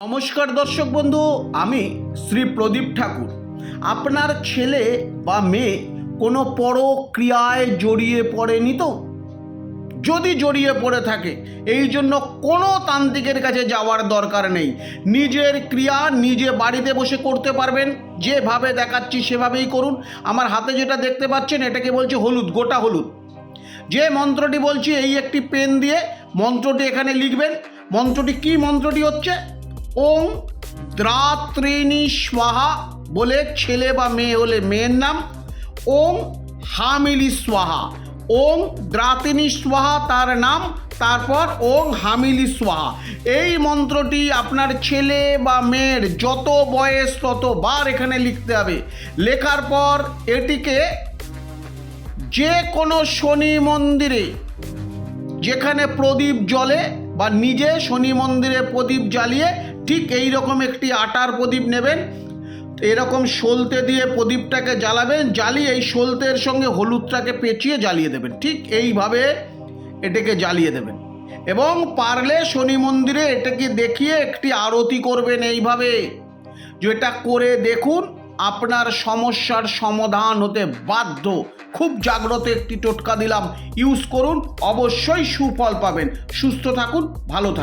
নমস্কার দর্শক বন্ধু, আমি শ্রী প্রদীপ ঠাকুর। আপনার ছেলে বা মেয়ে কোনো পরক্রিয়ায় জড়িয়ে পড়েনি তো? যদি জড়িয়ে পড়ে থাকে, এই জন্য কোনো তান্ত্রিকের কাছে যাওয়ার দরকার নেই। নিজের ক্রিয়া নিজে বাড়িতে বসে করতে পারবেন। যেভাবে দেখাচ্ছি সেভাবেই করুন। আমার হাতে যেটা দেখতে পাচ্ছেন, এটাকে বলছে হলুদ, গোটা হলুদ। যে মন্ত্রটি বলছি, এই একটি পেন দিয়ে মন্ত্রটি এখানে লিখবেন। মন্ত্রটি কি? মন্ত্রটি হচ্ছে ওং দ্রাত্রিণী স্বাহা বলে ছেলে বা মেয়ে হলে মেয়ের নাম, ওং হামিলি স্বাহা। ওং দ্রাত্রিণী স্বাহা তার নাম, তারপর ওং হামিলি স্বাহা। এই মন্ত্রটি আপনার ছেলে বা মেয়ের যত বয়স ততবার এখানে লিখতে হবে। লেখার পর এটিকে যে কোনো শনি মন্দিরে যেখানে প্রদীপ জ্বলে বা নিজে শনি মন্দিরে প্রদীপ জ্বালিয়ে ঠিক এই রকম একটি আটার প্রদীপ নেবেন, এরকম সলতে দিয়ে প্রদীপটাকে জ্বালাবেন, জ্বালিয়ে এই সলতের সঙ্গে হলুদটাকে পেঁচিয়ে জ্বালিয়ে দেবেন। ঠিক এইভাবে এটাকে জ্বালিয়ে দেবেন এবং পারলে শনি মন্দিরে এটাকে দেখিয়ে একটি আরতি করবেন এইভাবে। যেটা করে দেখুন, আপনার সমস্যার সমাধান হতে বাধ্য। খুব জাগ্রত একটি টোটকা দিলাম, ইউজ করুন, অবশ্যই সুফল পাবেন। সুস্থ থাকুন, ভালো থাকুন।